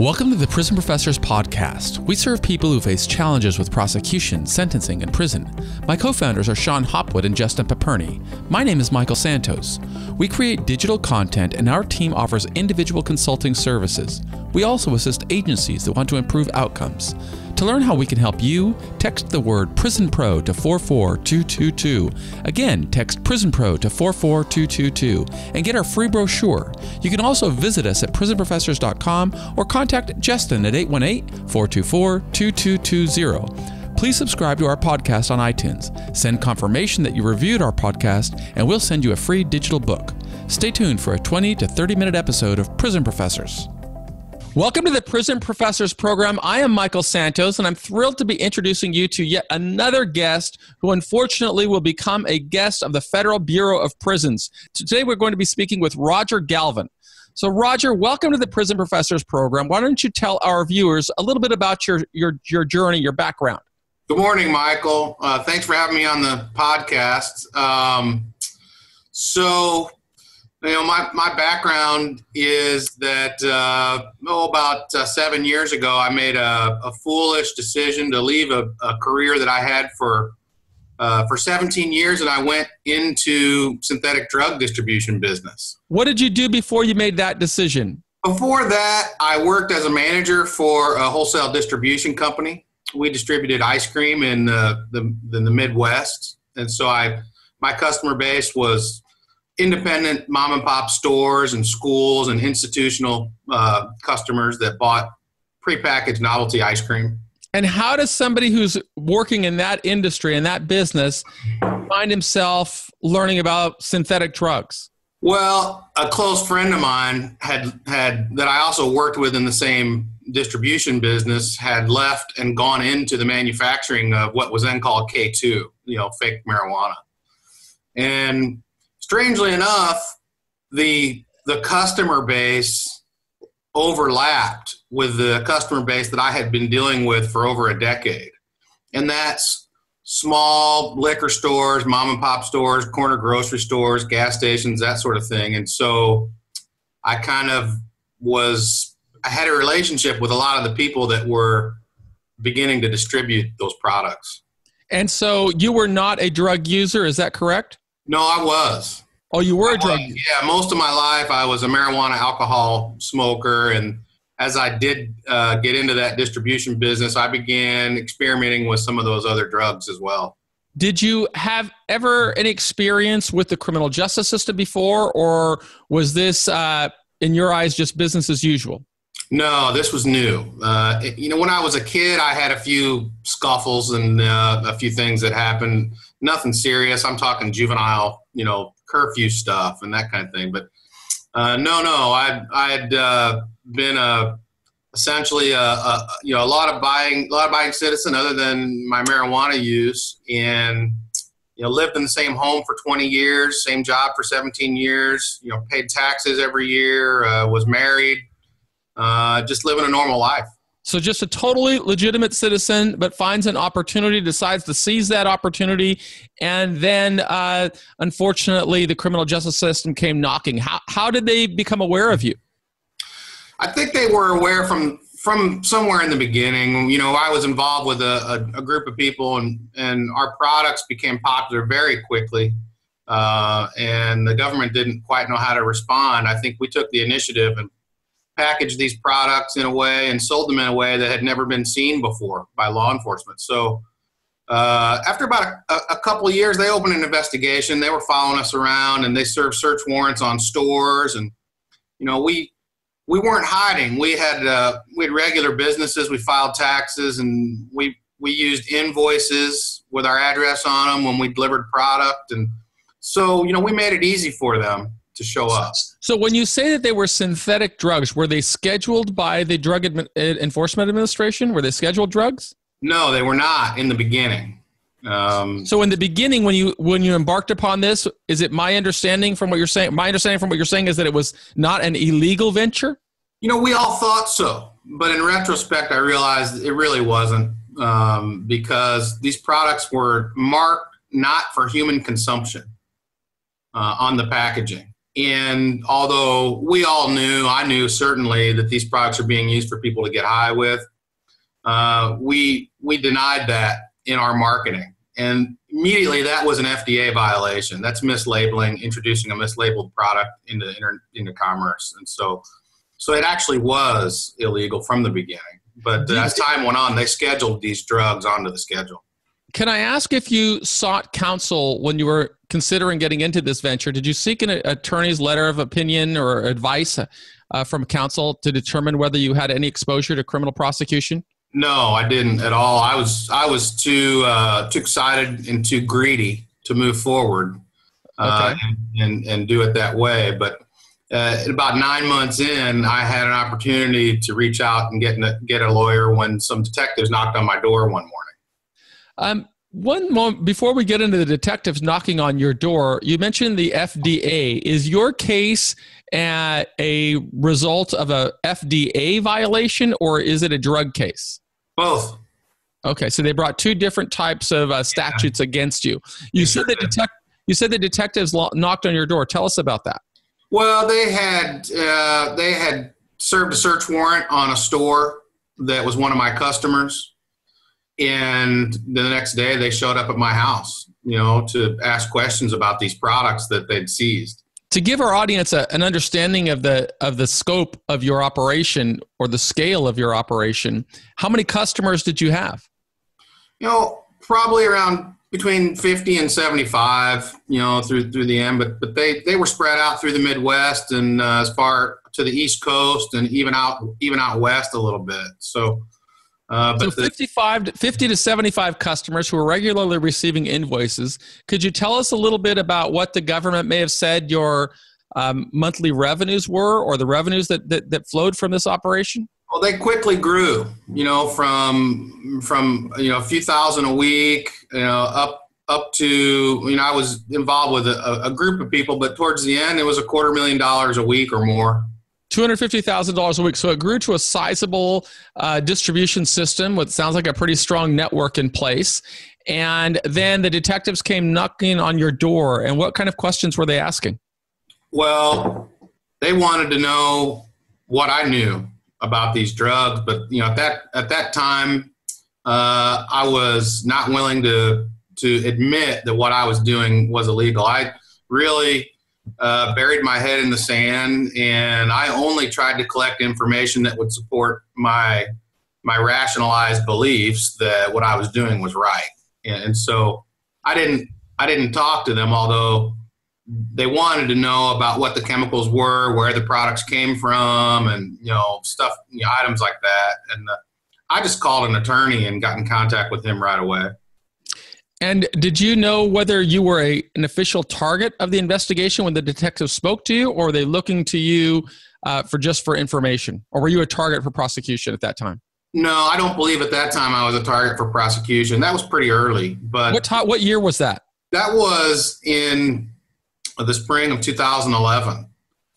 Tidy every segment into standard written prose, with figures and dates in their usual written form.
Welcome to the Prison Professors Podcast. We serve people who face challenges with prosecution, sentencing, and prison. My co-founders are Sean Hopwood and Justin Paperny. My name is Michael Santos. We create digital content and our team offers individual consulting services. We also assist agencies that want to improve outcomes. To learn how we can help you, text the word Prison Pro to 44222. Again, text Prison Pro to 44222 and get our free brochure. You can also visit us at prisonprofessors.com or contact Justin at 818-424-2220. Please subscribe to our podcast on iTunes. Send confirmation that you reviewed our podcast and we'll send you a free digital book. Stay tuned for a 20 to 30-minute episode of Prison Professors. Welcome to the Prison Professors program. I am Michael Santos, and I'm thrilled to be introducing you to yet another guest who unfortunately will become a guest of the Federal Bureau of Prisons. Today we're going to be speaking with Roger Galvin. So Roger, welcome to the Prison Professors program. Why don't you tell our viewers a little bit about your journey, your background? Good morning, Michael. Thanks for having me on the podcast. My background is that, about 7 years ago, I made a foolish decision to leave a career that I had for 17 years, and I went into synthetic drug distribution business. What did you do before you made that decision? Before that, I worked as a manager for a wholesale distribution company. We distributed ice cream in the Midwest, and so my customer base was independent mom and pop stores and schools and institutional customers that bought prepackaged novelty ice cream. And how does somebody who's working in that industry, in that business, find himself learning about synthetic drugs? Well, a close friend of mine had that I also worked with in the same distribution business had left and gone into the manufacturing of what was then called K2, fake marijuana. And strangely enough, the customer base overlapped with the customer base that I had been dealing with for over a decade. And that's small liquor stores, mom and pop stores, corner grocery stores, gas stations, that sort of thing. And so I had a relationship with a lot of the people that were beginning to distribute those products. And so you were not a drug user, is that correct? No, I was. Oh, you were a drug user? Yeah, most of my life I was a marijuana alcohol smoker, and as I did get into that distribution business, I began experimenting with some of those other drugs as well. Did you have ever any experience with the criminal justice system before, or was this, in your eyes, just business as usual? No, this was new. When I was a kid, I had a few scuffles and a few things that happened. Nothing serious. I'm talking juvenile, curfew stuff and that kind of thing. But I'd been essentially a law-abiding citizen other than my marijuana use, and lived in the same home for 20 years, same job for 17 years. Paid taxes every year. Was married. Just living a normal life. So just a totally legitimate citizen, but finds an opportunity, decides to seize that opportunity, and then unfortunately the criminal justice system came knocking. How did they become aware of you? I think they were aware from somewhere in the beginning. I was involved with a group of people, and our products became popular very quickly, and the government didn't quite know how to respond. I think we took the initiative and packaged these products in a way and sold them in a way that had never been seen before by law enforcement. So after about a couple of years, they opened an investigation. They were following us around, and they served search warrants on stores. And we weren't hiding. We had regular businesses. We filed taxes, and we used invoices with our address on them when we delivered product. And so we made it easy for them to show up. So when you say that they were synthetic drugs, were they scheduled by the Drug Enforcement Administration? Were they scheduled drugs? No, they were not in the beginning. So in the beginning, when you embarked upon this, is it my understanding from what you're saying? My understanding from what you're saying is that it was not an illegal venture? We all thought so, but in retrospect, I realized it really wasn't, because these products were marked not for human consumption on the packaging. And although I knew certainly that these products are being used for people to get high with, we denied that in our marketing. And immediately that was an FDA violation. That's mislabeling, introducing a mislabeled product into commerce. And so it actually was illegal from the beginning. But as time went on, they scheduled these drugs onto the schedule. Can I ask if you sought counsel when you were considering getting into this venture? Did you seek an attorney's letter of opinion or advice from counsel to determine whether you had any exposure to criminal prosecution? No, I didn't at all. I was too excited and too greedy to move forward and do it that way. But about 9 months in, I had an opportunity to reach out and get a lawyer when some detectives knocked on my door one morning. One moment before we get into the detectives knocking on your door, you mentioned the FDA. Is your case a result of a FDA violation, or is it a drug case? Both. Okay, so they brought two different types of statutes against you. You said the detectives knocked on your door. Tell us about that. Well, they had served a search warrant on a store that was one of my customers. And the next day they showed up at my house, to ask questions about these products that they'd seized. To give our audience an understanding of the scope of your operation or the scale of your operation, how many customers did you have? Probably around between 50 and 75, through the end, but they were spread out through the Midwest and as far to the East Coast and even out west a little bit. So 50 to 75 customers who are regularly receiving invoices. Could you tell us a little bit about what the government may have said your monthly revenues were, or the revenues that flowed from this operation? Well, they quickly grew, from a few thousand a week, up to, I was involved with a group of people, but towards the end, it was $250,000 a week or more. $250,000 a week. So it grew to a sizable distribution system, what sounds like a pretty strong network in place. And then the detectives came knocking on your door. And what kind of questions were they asking? Well, they wanted to know what I knew about these drugs. But, at that time, I was not willing to admit that what I was doing was illegal. I really buried my head in the sand, and I only tried to collect information that would support my rationalized beliefs that what I was doing was right. And so I didn't talk to them, although they wanted to know about what the chemicals were, where the products came from, and stuff, items like that. And I just called an attorney and got in contact with him right away. And did you know whether you were an official target of the investigation when the detectives spoke to you, or were they looking to you for information? Or were you a target for prosecution at that time? No, I don't believe at that time I was a target for prosecution. That was pretty early. But what year was that? That was in the spring of 2011.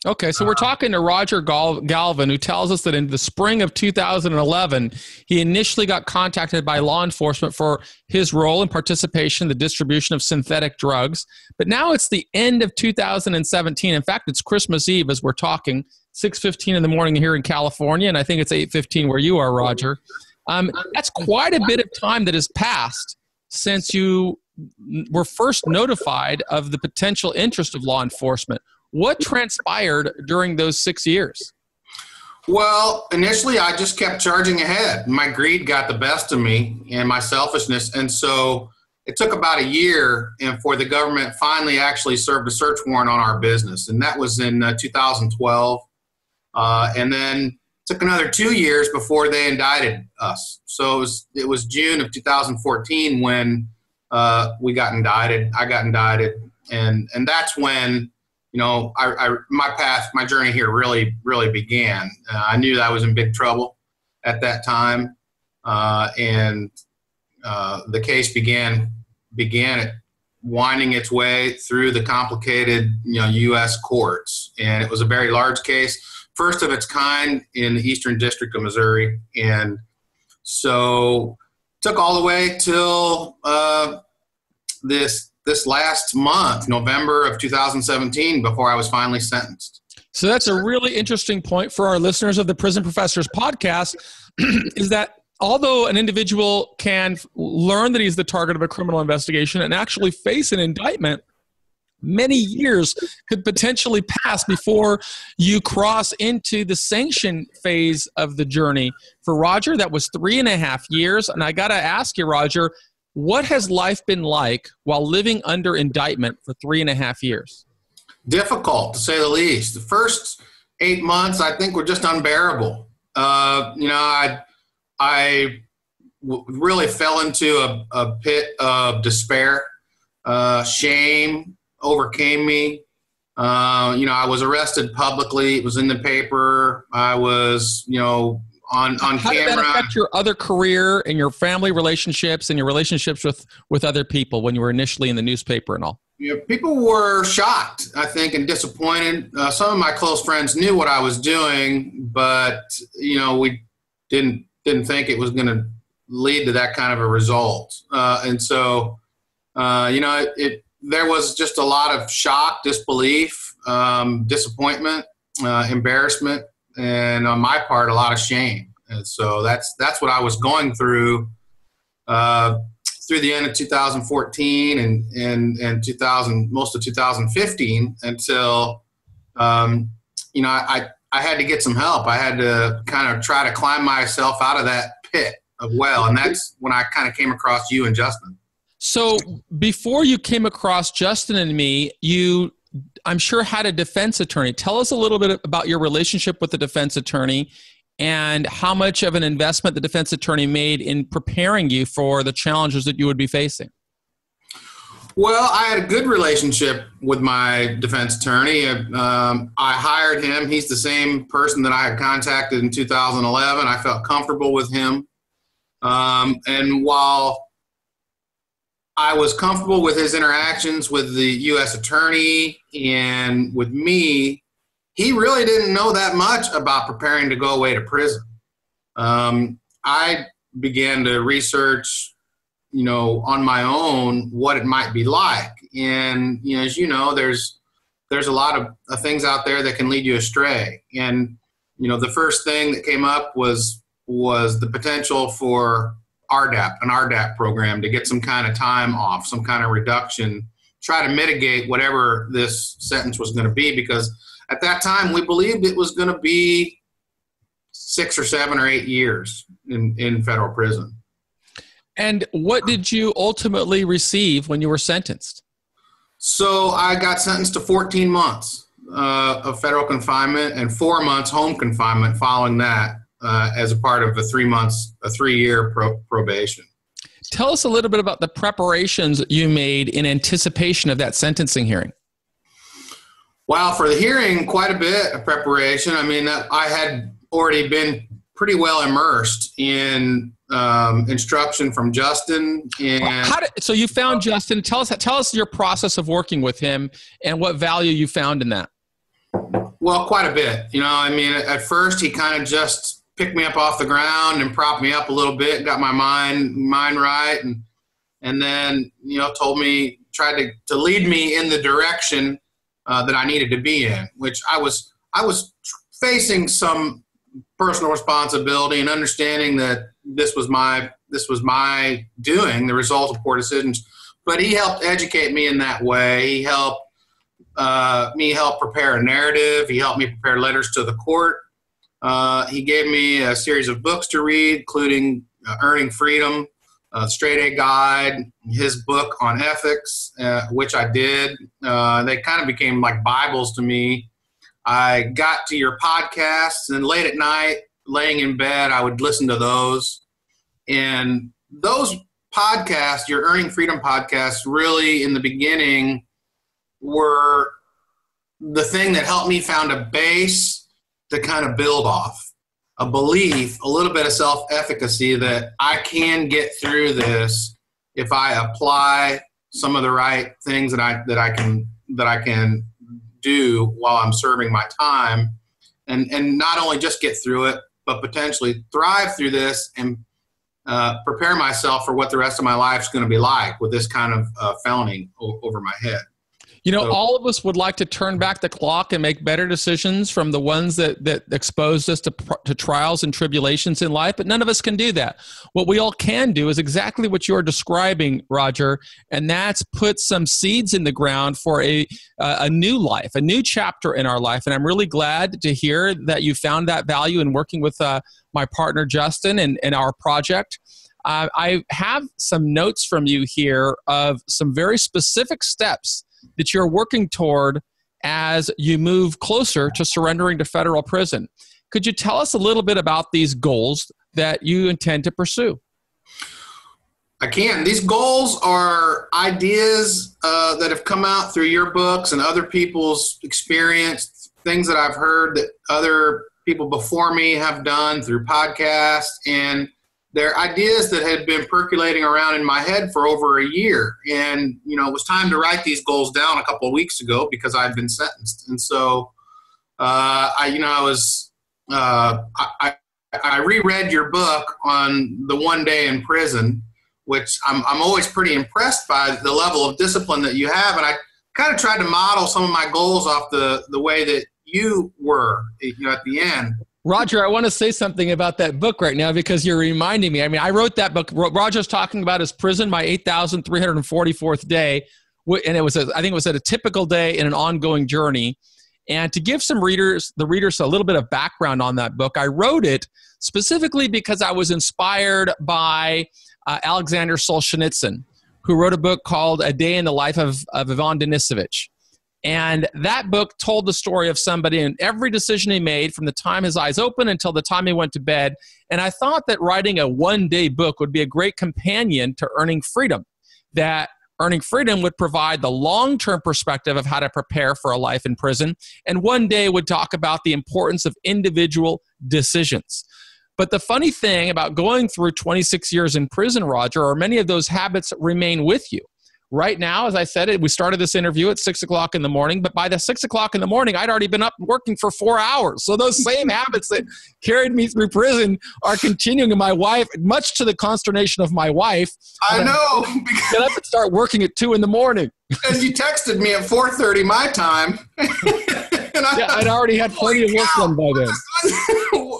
Okay, so we're talking to Roger Galvin, who tells us that in the spring of 2011, he initially got contacted by law enforcement for his role and participation in the distribution of synthetic drugs. But now it's the end of 2017. In fact, it's Christmas Eve as we're talking, 6:15 in the morning here in California, and I think it's 8:15 where you are, Roger. That's quite a bit of time that has passed since you were first notified of the potential interest of law enforcement. What transpired during those 6 years? Well, initially, I just kept charging ahead. My greed got the best of me and my selfishness. And so it took about a year for the government finally actually served a search warrant on our business. And that was in 2012. And then it took another 2 years before they indicted us. So it was June of 2014 when we got indicted. I got indicted. And that's when my journey here really, really began. I knew that I was in big trouble at that time, and the case began winding its way through the complicated, U.S. courts, and it was a very large case, first of its kind in the Eastern District of Missouri, and so it took all the way till this this last month, November of 2017, before I was finally sentenced. So that's a really interesting point for our listeners of the Prison Professors podcast, is that although an individual can learn that he's the target of a criminal investigation and actually face an indictment, many years could potentially pass before you cross into the sanction phase of the journey. For Roger, that was 3.5 years. And I got to ask you, Roger, what has life been like while living under indictment for 3.5 years? Difficult, to say the least. The first 8 months, I think, were just unbearable. I really fell into a pit of despair. Shame overcame me. I was arrested publicly. It was in the paper. I was, on camera. How did that affect your other career and your family relationships and your relationships with other people when you were initially in the newspaper and all? People were shocked, I think, and disappointed. Some of my close friends knew what I was doing, but we didn't think it was going to lead to that kind of a result. There was just a lot of shock, disbelief, disappointment, embarrassment, and on my part, a lot of shame. And so that's what I was going through the end of 2014 and most of 2015 until I had to get some help. I had to kind of try to climb myself out of that pit of well, and that's when I kind of came across you and Justin. So before you came across Justin and me, you, I'm sure, had a defense attorney. Tell us a little bit about your relationship with the defense attorney and how much of an investment the defense attorney made in preparing you for the challenges that you would be facing. Well, I had a good relationship with my defense attorney. I hired him. He's the same person that I had contacted in 2011. I felt comfortable with him. And while I was comfortable with his interactions with the U.S. attorney and with me, he really didn't know that much about preparing to go away to prison. I began to research, on my own what it might be like. And, as you know, there's a lot of things out there that can lead you astray. And, the first thing that came up was the potential for an RDAP program to get some kind of time off, some kind of reduction, try to mitigate whatever this sentence was going to be, because at that time we believed it was going to be 6 or 7 or 8 years in federal prison. And what did you ultimately receive when you were sentenced? So I got sentenced to 14 months of federal confinement and 4 months home confinement following that. As a part of a 3-year probation. Tell us a little bit about the preparations you made in anticipation of that sentencing hearing. Well, for the hearing, quite a bit of preparation. I mean, I had already been pretty well immersed in instruction from Justin. And so you found Justin. Tell us your process of working with him and what value you found in that. Well, quite a bit. At first he kind of just picked me up off the ground and propped me up a little bit, got my mind right, and then tried to lead me in the direction that I needed to be in, which I was facing some personal responsibility and understanding that this was my doing, the result of poor decisions. But he helped educate me in that way. He helped me help prepare a narrative. He helped me prepare letters to the court. He gave me a series of books to read, including Earning Freedom, Straight A Guide, his book on ethics, which I did. They kind of became like Bibles to me. I got to your podcasts, and late at night, laying in bed, I would listen to those. And those podcasts, your Earning Freedom podcasts, really in the beginning were the thing that helped me found a base to kind of build off, a belief, a little bit of self-efficacy that I can get through this if I apply some of the right things that I can do while I'm serving my time, and not only just get through it, but potentially thrive through this and prepare myself for what the rest of my life is going to be like with this kind of felony over my head. You know, all of us would like to turn back the clock and make better decisions from the ones that exposed us to trials and tribulations in life, but none of us can do that. What we all can do is exactly what you're describing, Roger, and that's put some seeds in the ground for a new life, a new chapter in our life. And I'm really glad to hear that you found that value in working with my partner, Justin, and our project. I have some notes from you here of some very specific steps that you're working toward as you move closer to surrendering to federal prison. Could you tell us a little bit about these goals that you intend to pursue? I can. These goals are ideas that have come out through your books and other people's experience, things that I've heard that other people before me have done through podcasts, and they're ideas that had been percolating around in my head for over a year. And, it was time to write these goals down a couple of weeks ago because I'd been sentenced. And so, I reread your book on the 1 day in prison, which I'm always pretty impressed by the level of discipline that you have. And I kind of tried to model some of my goals off the way that you were, at the end. Roger, I want to say something about that book right now because you're reminding me. I mean, I wrote that book. Roger's talking about his prison, my 8,344th day. And I think it was at a typical day in an ongoing journey. And to give the readers a little bit of background on that book, I wrote it specifically because I was inspired by Alexander Solzhenitsyn, who wrote a book called A Day in the Life of Ivan Denisovich. And that book told the story of somebody and every decision he made from the time his eyes opened until the time he went to bed. And I thought that writing a one-day book would be a great companion to Earning Freedom, that Earning Freedom would provide the long-term perspective of how to prepare for a life in prison, and one day would talk about the importance of individual decisions. But the funny thing about going through 26 years in prison, Roger, are many of those habits remain with you. Right now, as I said, we started this interview at 6 o'clock in the morning, but by the 6 o'clock in the morning, I'd already been up working for 4 hours. So those same habits that carried me through prison are continuing. And my wife, much to the consternation of my wife, I know, get up and start working at 2 in the morning. Because you texted me at 4:30 my time. I'd already had plenty of work done by then.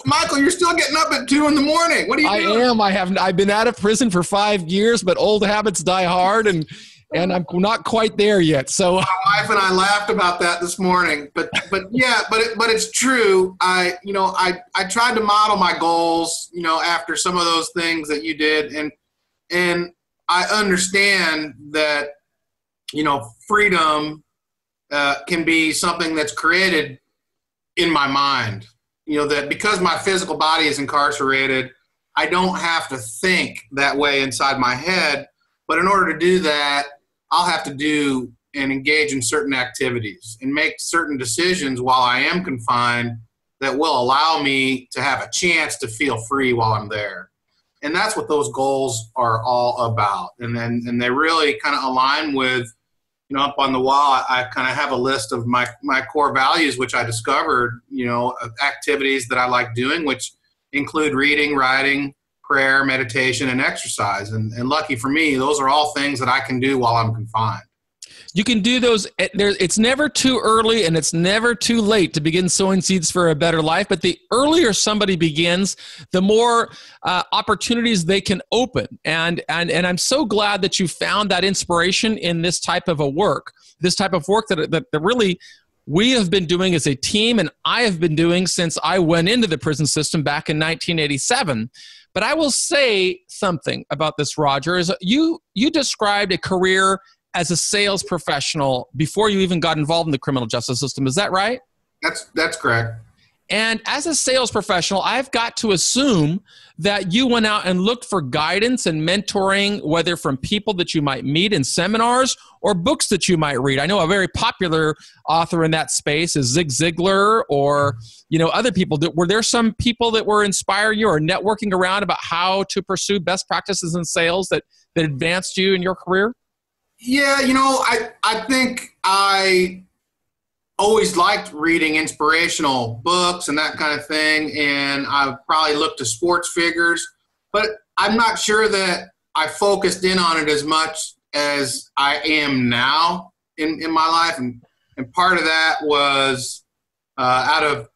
Michael, you're still getting up at 2 in the morning. What are you doing? I am. I've been out of prison for 5 years, but old habits die hard, and I'm not quite there yet. So my wife and I laughed about that this morning. But it's true. I tried to model my goals, after some of those things that you did, and I understand that freedom can be something that's created in my mind. That because my physical body is incarcerated, I don't have to think that way inside my head. But in order to do that, I'll have to do and engage in certain activities and make certain decisions while I am confined that will allow me to have a chance to feel free while I'm there. And that's what those goals are all about. And they really kind of align with, up on the wall, I kind of have a list of my core values, which I discovered, activities that I like doing, which include reading, writing, prayer, meditation, and exercise. And lucky for me, those are all things that I can do while I'm confined. You can do those. It's never too early and it's never too late to begin sowing seeds for a better life. But the earlier somebody begins, the more opportunities they can open. And I'm so glad that you found that inspiration in this type of work that really we have been doing as a team, and I have been doing since I went into the prison system back in 1987. But I will say something about this, Roger, is you described a career as a sales professional before you even got involved in the criminal justice system. Is that right? That's correct. And as a sales professional, I've got to assume that you went out and looked for guidance and mentoring, whether from people that you might meet in seminars or books that you might read. I know a very popular author in that space is Zig Ziglar, or other people. Were there some people that were inspiring you or networking around about how to pursue best practices in sales that advanced you in your career? Yeah, I think I always liked reading inspirational books and that kind of thing, and I probably looked to sports figures. But I'm not sure that I focused in on it as much as I am now in my life. And part of that was out of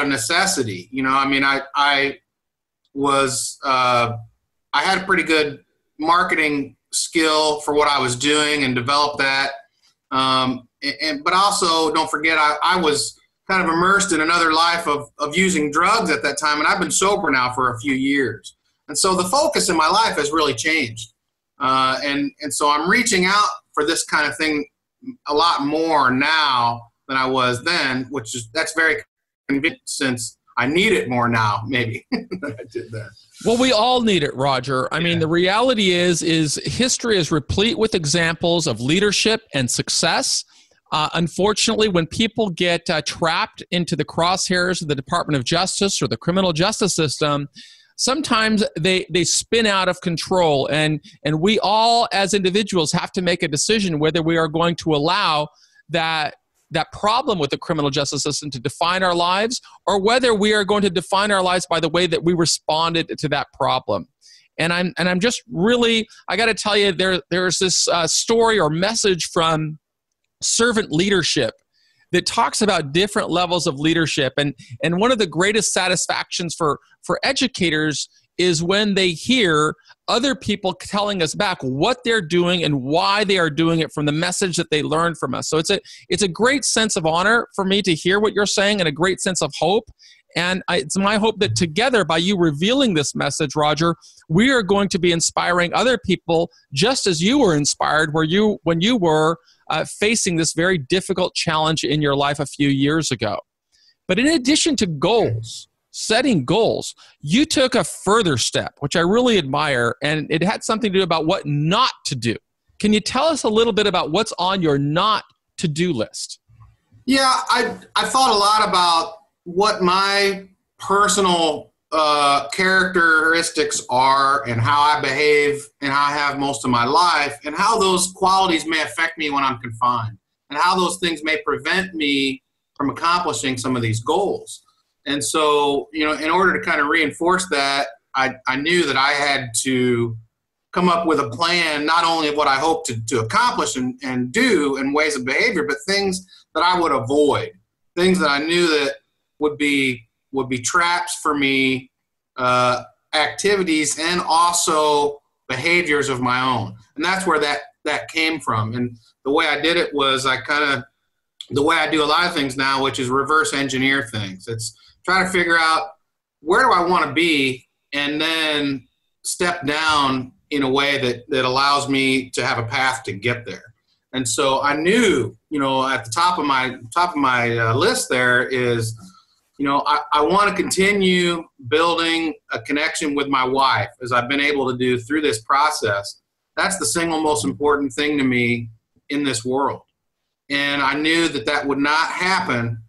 necessity. You know, I mean, I had a pretty good marketing skill for what I was doing and developed that. But also, don't forget, I was kind of immersed in another life of using drugs at that time, and I've been sober now for a few years. And so the focus in my life has really changed. And so I'm reaching out for this kind of thing a lot more now than I was then, that's very convenient since I need it more now, maybe, than I did then. Well, we all need it, Roger. I mean, the reality is history is replete with examples of leadership and success. Unfortunately, when people get trapped into the crosshairs of the Department of Justice or the criminal justice system, sometimes they spin out of control. And we all, as individuals, have to make a decision whether we are going to allow that problem with the criminal justice system to define our lives, or whether we are going to define our lives by the way that we responded to that problem. And I'm just really, I got to tell you, there's this story or message from servant leadership that talks about different levels of leadership. And one of the greatest satisfactions for educators is when they hear other people telling us back what they're doing and why they are doing it from the message that they learned from us. So it's a great sense of honor for me to hear what you're saying, and a great sense of hope. And it's my hope that together, by you revealing this message, Roger, we are going to be inspiring other people just as you were inspired when you were facing this very difficult challenge in your life a few years ago. But in addition to goals, setting goals, you took a further step, which I really admire, and it had something to do about what not to do. Can you tell us a little bit about what's on your not to-do list? Yeah, I thought a lot about what my personal characteristics are and how I behave and how I have most of my life, and how those qualities may affect me when I'm confined, and how those things may prevent me from accomplishing some of these goals. And so, you know, in order to kind of reinforce that, I knew that I had to come up with a plan, not only of what I hope to accomplish and do in ways of behavior, but things that I would avoid, things that I knew that would be traps for me, activities and also behaviors of my own. And that's where that came from. And the way I did it was the way I do a lot of things now, which is reverse engineer things. It's try to figure out, where do I want to be, and then step down in a way that allows me to have a path to get there. And so I knew, you know, at the top of my list there is, you know, I want to continue building a connection with my wife, as I've been able to do through this process. That's the single most important thing to me in this world. And I knew that would not happen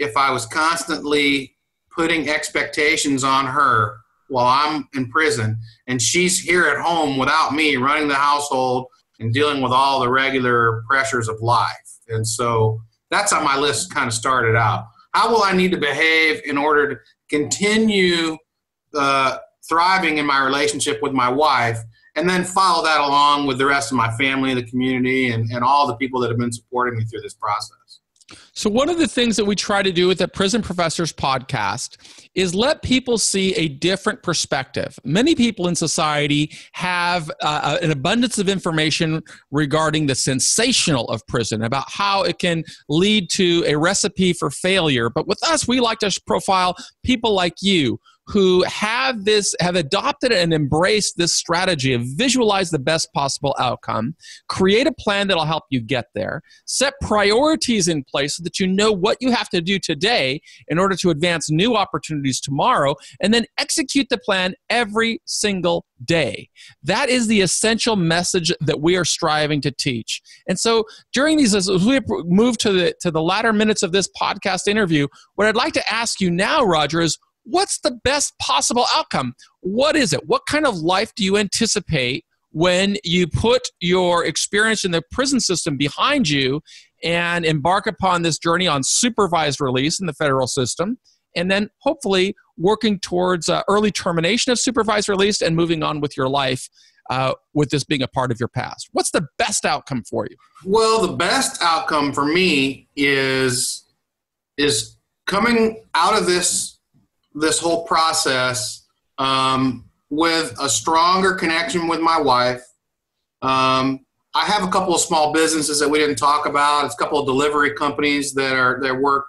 if I was constantly putting expectations on her while I'm in prison, and she's here at home without me running the household and dealing with all the regular pressures of life. And so that's how my list kind of started out. How will I need to behave in order to continue thriving in my relationship with my wife, and then follow that along with the rest of my family, the community, and all the people that have been supporting me through this process. So one of the things that we try to do with the Prison Professors podcast is let people see a different perspective. Many people in society have an abundance of information regarding the sensational of prison, about how it can lead to a recipe for failure. But with us, we like to profile people like you who have adopted and embraced this strategy of visualize the best possible outcome, create a plan that'll help you get there, set priorities in place so that you know what you have to do today in order to advance new opportunities tomorrow, and then execute the plan every single day. That is the essential message that we are striving to teach. And so during these, as we move to the latter minutes of this podcast interview, what I'd like to ask you now, Roger, is what's the best possible outcome? What is it? What kind of life do you anticipate when you put your experience in the prison system behind you and embark upon this journey on supervised release in the federal system? And then hopefully working towards early termination of supervised release and moving on with your life with this being a part of your past? What's the best outcome for you? Well, the best outcome for me is coming out of this whole process with a stronger connection with my wife. I have a couple of small businesses that we didn't talk about. It's a couple of delivery companies that work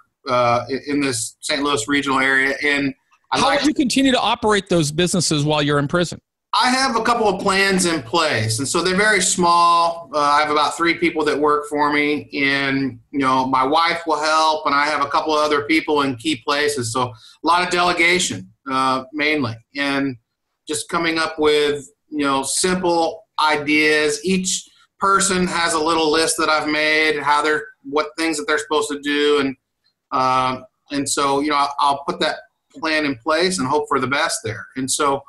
in this St. Louis regional area. And how will you continue to operate those businesses while you're in prison? I have a couple of plans in place, and so they're very small. I have about 3 people that work for me, and my wife will help, and I have a couple of other people in key places. So a lot of delegation, mainly, and just coming up with simple ideas. Each person has a little list that I've made, what things that they're supposed to do, and so I'll put that plan in place and hope for the best there. And so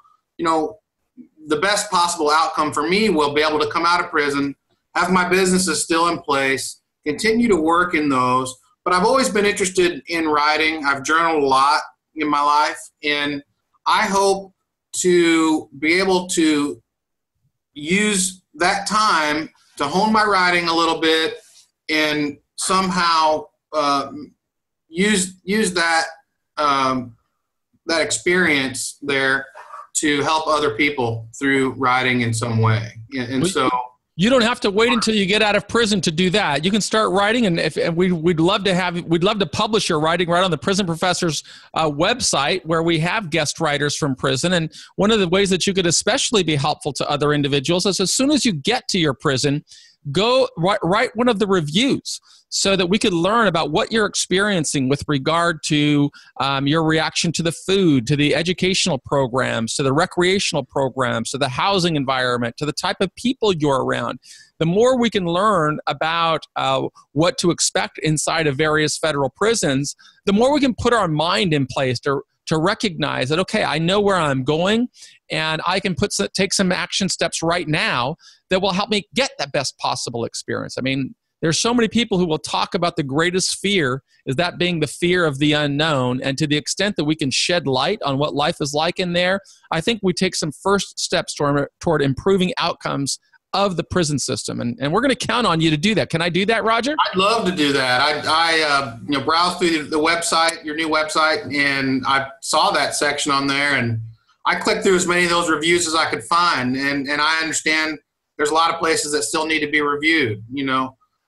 the best possible outcome for me will be able to come out of prison, have my businesses still in place, continue to work in those. But I've always been interested in writing. I've journaled a lot in my life, and I hope to be able to use that time to hone my writing a little bit and somehow use that experience there to help other people through writing in some way. And so you don't have to wait until you get out of prison to do that. You can start writing, and we'd love to publish your writing right on the Prison Professor's website, where we have guest writers from prison. And one of the ways that you could especially be helpful to other individuals is, as soon as you get to your prison, go write one of the reviews, so that we could learn about what you're experiencing with regard to your reaction to the food, to the educational programs, to the recreational programs, to the housing environment, to the type of people you're around. The more we can learn about what to expect inside of various federal prisons, the more we can put our mind in place to recognize that, okay, I know where I'm going, and I can take some action steps right now that will help me get that best possible experience. I mean, there's so many people who will talk about the greatest fear is that being the fear of the unknown. And to the extent that we can shed light on what life is like in there, I think we take some first steps toward improving outcomes of the prison system. And we're going to count on you to do that. Can I do that, Roger? I'd love to do that. I browsed through the website, your new website, and I saw that section on there, and I clicked through as many of those reviews as I could find. And I understand there's a lot of places that still need to be reviewed.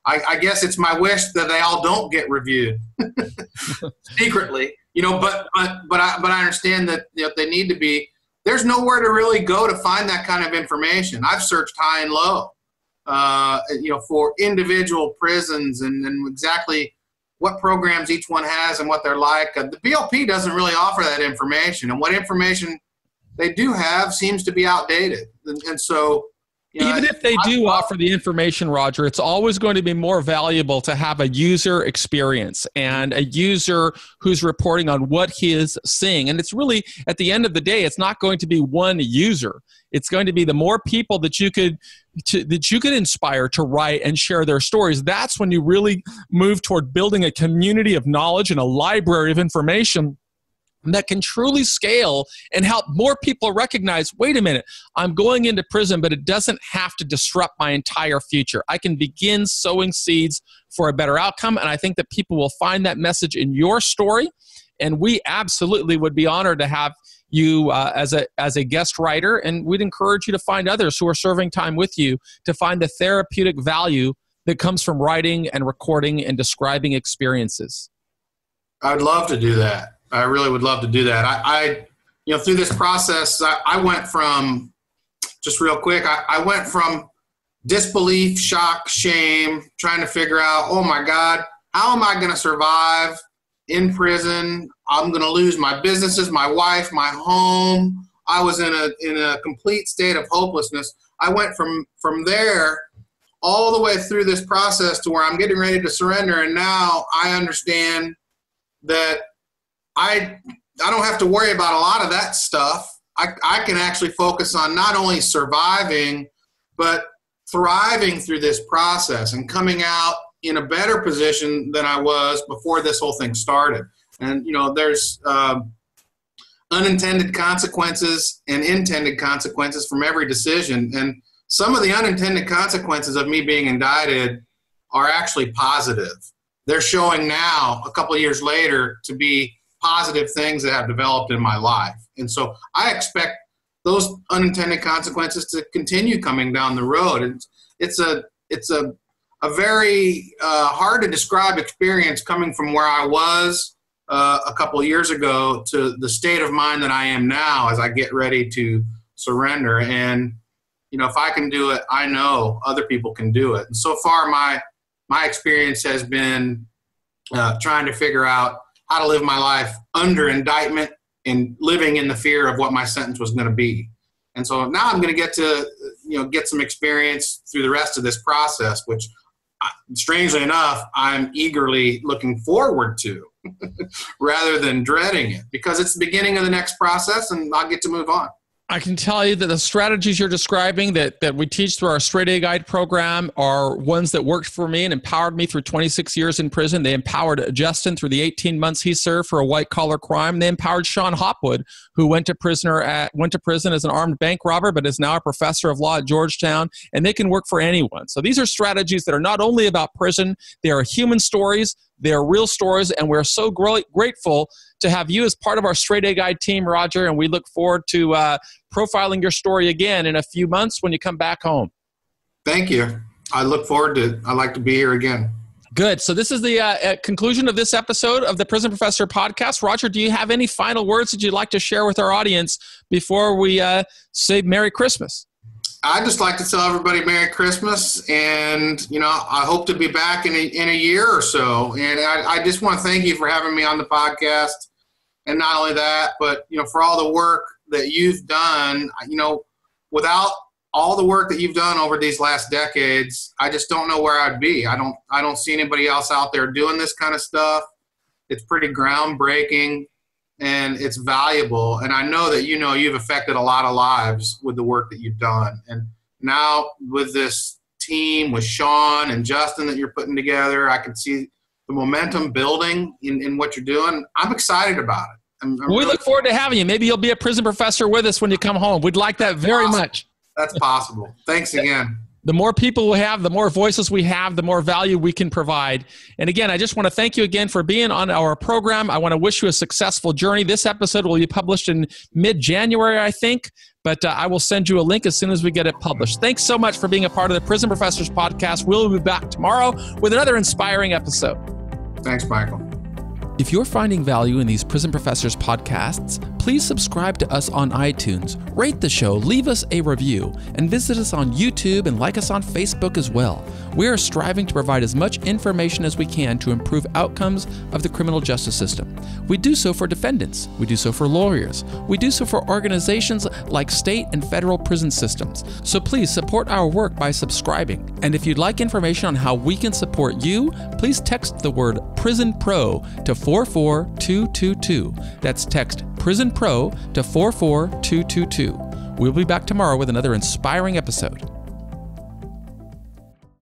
I guess it's my wish that they all don't get reviewed secretly, but I understand that they need to be. There's nowhere to really go to find that kind of information. I've searched high and low, for individual prisons and exactly what programs each one has and what they're like. The BLP doesn't really offer that information, and what information they do have seems to be outdated. And so, even if they do offer the information, Roger, it's always going to be more valuable to have a user experience and a user who's reporting on what he is seeing. And it's really, at the end of the day, it's not going to be one user. It's going to be the more people that you could inspire to write and share their stories. That's when you really move toward building a community of knowledge and a library of information that can truly scale and help more people recognize, wait a minute, I'm going into prison, but it doesn't have to disrupt my entire future. I can begin sowing seeds for a better outcome, and I think that people will find that message in your story, and we absolutely would be honored to have you as a guest writer, and we'd encourage you to find others who are serving time with you to find the therapeutic value that comes from writing and recording and describing experiences. I'd love to do that. I really would love to do that. I through this process, I went from, just real quick, I went from disbelief, shock, shame, trying to figure out, oh my God, how am I going to survive in prison? I'm going to lose my businesses, my wife, my home. I was in a complete state of hopelessness. I went from there all the way through this process to where I'm getting ready to surrender. And now I understand that I don't have to worry about a lot of that stuff. I can actually focus on not only surviving, but thriving through this process and coming out in a better position than I was before this whole thing started. And, there's, unintended consequences and intended consequences from every decision. And some of the unintended consequences of me being indicted are actually positive. They're showing now, a couple of years later, to be positive things that have developed in my life. And so I expect those unintended consequences to continue coming down the road. It's a very hard to describe experience coming from where I was a couple of years ago to the state of mind that I am now as I get ready to surrender. And, you know, if I can do it, I know other people can do it. And so far, my experience has been trying to figure out how to live my life under indictment and living in the fear of what my sentence was going to be. And so now I'm going to get to, get some experience through the rest of this process, which, strangely enough, I'm eagerly looking forward to rather than dreading it, because it's the beginning of the next process and I'll get to move on. I can tell you that the strategies you're describing that we teach through our Straight A Guide program are ones that worked for me and empowered me through 26 years in prison. They empowered Justin through the 18 months he served for a white-collar crime. They empowered Sean Hopwood, who went to prison as an armed bank robber, but is now a professor of law at Georgetown, and they can work for anyone. So these are strategies that are not only about prison, they are human stories, they are real stories, and we're so grateful to have you as part of our Straight A Guide team, Roger, and we look forward to profiling your story again in a few months when you come back home. Thank you. I look forward to it. I'd like to be here again. Good. So this is the conclusion of this episode of the Prison Professor podcast. Roger, do you have any final words that you'd like to share with our audience before we say Merry Christmas? I'd just like to tell everybody Merry Christmas, and, I hope to be back in a year or so. And I just want to thank you for having me on the podcast. And not only that, but, for all the work that you've done, without all the work that you've done over these last decades, I just don't know where I'd be. I don't see anybody else out there doing this kind of stuff. It's pretty groundbreaking and it's valuable. And I know that, you've affected a lot of lives with the work that you've done. And now with this team, with Sean and Justin that you're putting together, I can see the momentum building in what you're doing. I'm excited about it. We look forward to having you. Maybe you'll be a prison professor with us when you come home. We'd like that very much. That's possible. Thanks again. The more people we have, the more voices we have, the more value we can provide. And again, I just want to thank you again for being on our program. I want to wish you a successful journey. This episode will be published in mid-January, I think, but I will send you a link as soon as we get it published. Thanks so much for being a part of the Prison Professors podcast. We'll be back tomorrow with another inspiring episode. Thanks, Michael. If you're finding value in these Prison Professors podcasts, please subscribe to us on iTunes, rate the show, leave us a review, and visit us on YouTube and like us on Facebook as well. We are striving to provide as much information as we can to improve outcomes of the criminal justice system. We do so for defendants. We do so for lawyers. We do so for organizations like state and federal prison systems. So please support our work by subscribing. And if you'd like information on how we can support you, please text the word Prison Pro to 44222. That's text Prison Pro to 44222. We'll be back tomorrow with another inspiring episode.